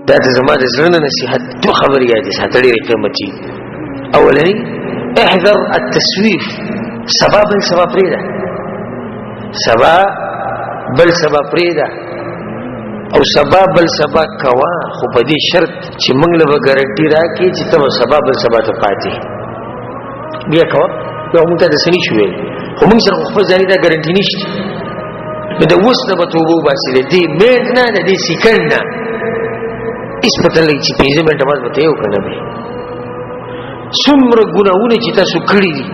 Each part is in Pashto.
دا د زما د زړه نه نصیحت دو خبرې یادې ساته ډېرې قیمتي. اولنی احذر التسویف، سبا بل سبا پرېږده، سبا بل سبا پرېږده او سبا بل سبا کوا، خو په دې شرط چې موږ له به ګارنټي راکړي چې ته به سبا بل سبا ته پاتې بیا کوه. بیا موږ ته داسې نشو ویلی، خو موږ سره خو خپل ځاني دا ګارنټي نشته. نو د اوس نه به توبه وباسي، د دې منټ نه د دې سیکنډ نه هېڅ پته نه لګي چې 5 منټه بعد به ته یې او که نه به. څومره ګناهونه چې تاسو کړي دي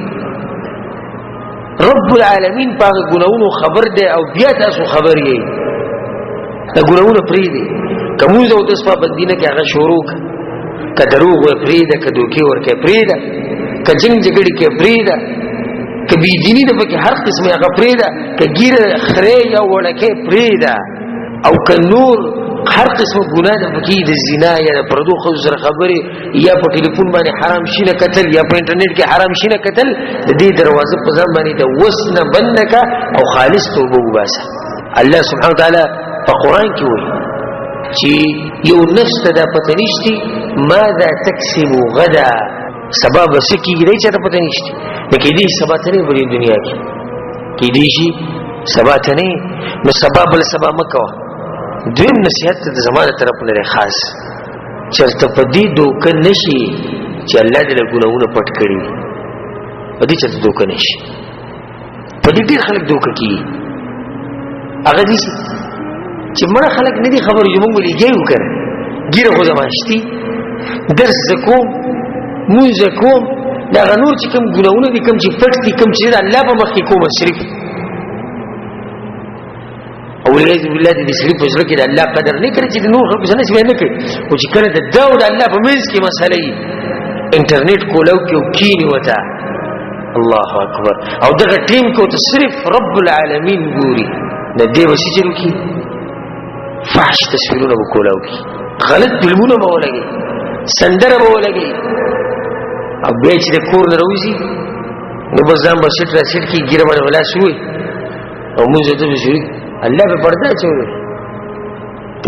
رب العالمین په هغه ګناهونو خبر دی او بیا تاسو خبر یې. دا ګناهونه پرېږدئ، که مونځ او تسبح پابندي نه کړې هغه شروع کړه، که دروغ وی پرېږده، که دوکې ورکړې پرېږده، که جنګ جګړې کې پرېږده، که بېدیني ده پکې هر قسمې هغه پرېږده، که ګیره خرې یا وړکې پرېږده، او که نور هر قسمه ګناه ده پکې د زنا یا د پردو ښځو سره خبرې یا په ټلیفون باندې حرام شي نه کتل یا په انټرنیټ کې حرام شي نه کتل، د دې دروازه په ځان باندې د وس نه بند کړه او خالص توبه وباسه. الله سبحانه وتعالی په قرآن کې وایي چې یو نفس ته دا پته نشته ماذا تکسب غدا، سبا به څه کېږي دی چاته پته نشته. نو کېدای شي سبا ته نه بلې دنیا کې، کېدای شي سبا ته نه، نو سبا بل سبا مه کوه. دویم نصیحت ته د زما د طرف نه دی خاص، چېرته په دې دوکه نه شي چې الله دې له ګناهونه پټ کړي وي، په دې چېرته دوکه نه شي. په دې ډېر خلک دوکه کېږي، هغه داسې چې مړه خلک نه دي خبر چې موږ به لګیا یو که نه، ګیره خو زما شتي، درس زه کوم، مونځ زه کوم، د هغه نور چې کوم ګناهونه دي، کوم چې پټ دي، کوم چې د الله په مخ کې کومه صرف او والعیاذ بالله د دې سړي په زړه کې د الله قدر نه کړي چې د نور خلکو سره نسبت نه کړي. خو چې کله د ده او د الله په منځ کې مسله وي انټرنیټ کولو کې او کینې ورته الله اکبر، او دغه ټیم کې ورته صرف رب العالمین ګوري، د دې به څه چلو کي فحش تصویرونه به کولاو کي، غلط فلمونه به ولګي، سندره به ولګي، او بیا چې د کور نه راوځي نو بس ځان به سټ را سټ کي، ګیره باندې ولاس وي او مونځ ته به شروع الله به پرده اچوي.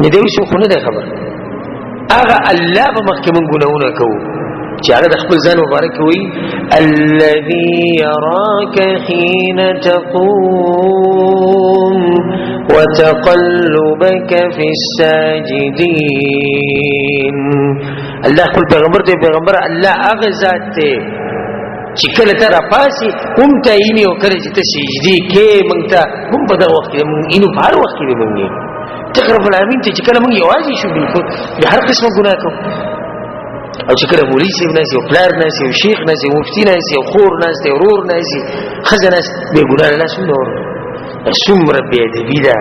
نه دی اوس خو نه دی خبر، هغه الله به مخکې مونږ ګناهونه کوو چې هغه د خپل ځان مبارک وي الذي يراك حين تقوم وتقلبك في الساجدين. الله خپل پیغمبر ته پیغمبر الله هغه ذات ته چې کله ته راپاسې هم ته اینې او کله چې ته سجدې کې مونږ ته هم په دغه وخت کې مونږ اینو په هر وخت کې به مونږ یې ته رب العالمین ته چې کله مونږ یوازې شو بلکل د هر قسمه ګناه کوو، او چې کله مولوي صاحب ناستي او پلار ناستي او شیخ ناستي او مفتي ناستي او خور ناستي او ورور ناستي ښځه ناستي بې ګناه له لاسه ونه څومره بې ادبي ده.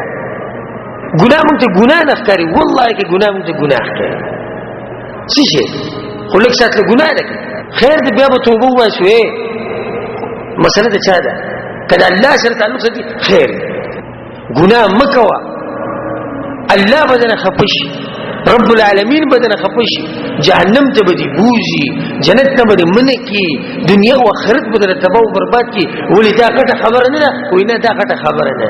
ګناه مونږ ته ګناه نه ښکاري، والله که ګناه مونږ ته ګناه ښکاري څه شی خو لږ ساعت له ګناه ده خیر دی، بیا به توبه وباسو. مسله د چا ده؟ که د الله سره تعلق ساتي خیر، ګناه مه کوه، الله به درنه خفه شي، رب العالمین به درنه خفه شي، جهنم ته به دې بوځي، جنت ته به دې منع کړي، دنیا او آخرت به درنه تباه او برباد کړي. ولې دا غټه خبره نه ده؟ وایي نه دا غټه خبره نه ده.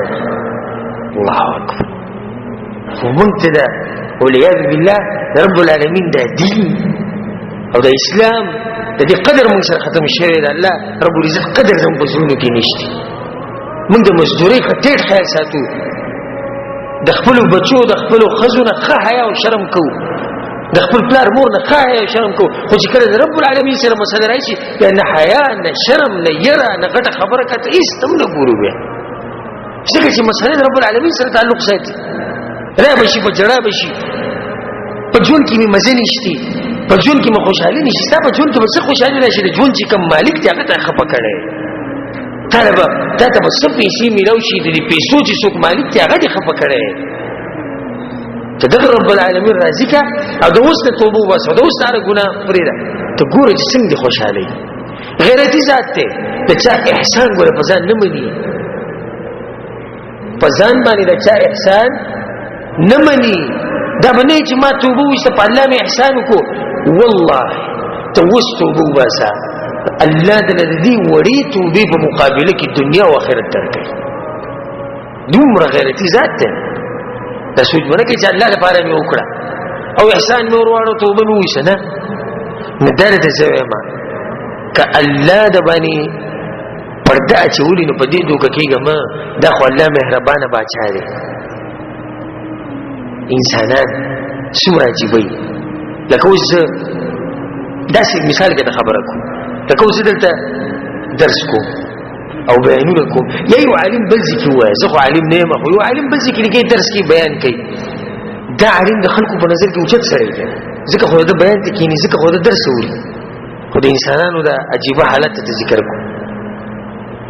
الله اکبر. خو مونږ ته ده والعیاذ بالله رب العالمین دا دین او د اسلام د دې قدر مونږ سره ختم شوی دی. الله رب العزت قدر زموږ په زړونو کې نشته. مونږ د مزدورۍ ښه ټیټ خیال ساتو، د خپلو بچو د خپلو ښځو نه ښه حیا او شرم کوو، د خپل پلار مور نه ښه حیا او شرم کوو. خو چې کله د رب العالمین سره مسله راشي بیا نه حیا نه شرم نه یره نه غټه خبره کته هېڅ ته هم نه ګورو. بیا ځکه چې مسله د رب العالمین سره تعلق ساتي، را به شي په ژړا به شي، په ژوند کې مې مزه نشته، په ژوند کې مې خوشحالي نشته. ستا په ژوند کې به څه خوشحالي راشي؟ د ژوند چې کوم مالک دی هغه ته خفه کړی، تا ته به څه پیسې میلاو شي، د دې پیسو چې څوک مالک دی هغه دې خفه کړی. ته دغه رب العالمین راضي که او د اوس نه توبه وباسه، د اوس هره ګناه پرېږده، ته ګوره چې څنګه دې خوشحالوي. غیرتي ذات دی، د چا احسان ګوره په ځان نه مني، په ځان باندې د چا احسان نه مني. دا به نه چې ما توبه وایسته په الله مې احسان وکړو، والله ته اوس توبه وباسه، الله دله د دې وړې توبې په مقابله کې دنیا او آخرت درکوي. دومره غیرتي ذات دی. دا سوچ ونه کوي چې الله لپاره مې وکړه، او احسان مې ورواړو توبه مې وشي نه نه درته زویم که الله د باندې پرده اچولي نو په دې دوکه کېږم دا خو الله مهربانه باچا دی انسانان څومره عجیبوي لکه اوس زه داسې مثال کې د خبره کوم لکه اوس دلته درس کوم او بیانونه کوم یا یو عالم بل ځکې ووایه زه خو عالم نه یم خو یو عالم بل ځکې لګي درس کې بیان کوي دا عالم د خلکو په نظر کې اوچت سړی دی ځکه خو د بیان ته کښېني ځکه خو د درس اوري خو د انسانانو د عجیبه حالت ته ذکر کوم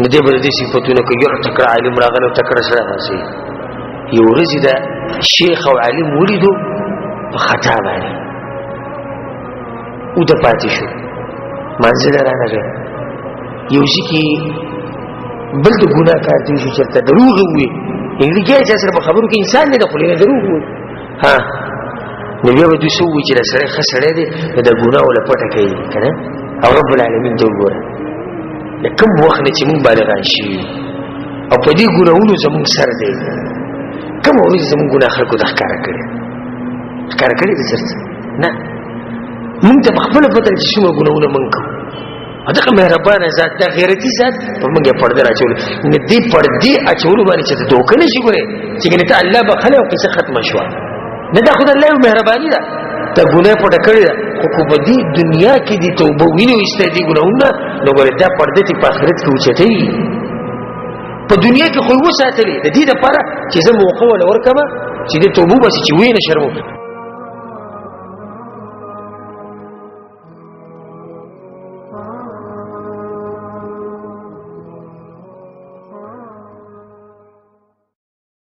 نو دې به د دې صفتونه کوي یو تکړه عالم راغلی او تکړه سړی هسې یو ورځې د شیخ او عالم ولیدو په خطا باندې او د پاتې شو منځ له رانغی یو ځای کې بل د ګناه کار دی شو چېرته دروغ ووایي یعنې لګیا چا سره په خبرو کې انسان دی د خولې نه دروغ ووایي ها نو بیا به دوی څه ووایي چې دا سړی ښه سړی دی نو دا ګناه وله پټه کوي که نه او رب العالمین ته وګوره د کوم وخت نه چې مونږ بالغان شوي او په دې ګناهونو زمونږ سر دی کومه ورځ زمونږ ګناه خلکو ته ښکاره کړې ښکاره کړې دي چېرته نه مونږ ته په خپله پته چې څومره ګناهونه مونږ کوو دغه مهربانه ذات دا غیرتي ذات په موږ یې پرده راچولو نه دې پردې اچولو باندې چې ته دوکه نه شي ګورې چې ګنې ته الله بخلی او قصه ختمه شوه نه دا خو د الله یو مهرباني ده ته ګناه پټه کړې ده خو که په دې دنیا کې دې توبه وینې وایستی دې ګناهونه نو ګورې دا پرده دې په آخرت کې اوچتوي په دنیا کې خو یې وساتلې د دې دپاره چې زه موقع وله ورکړمه چې دې توبه وباسي چې ویې نه شرمو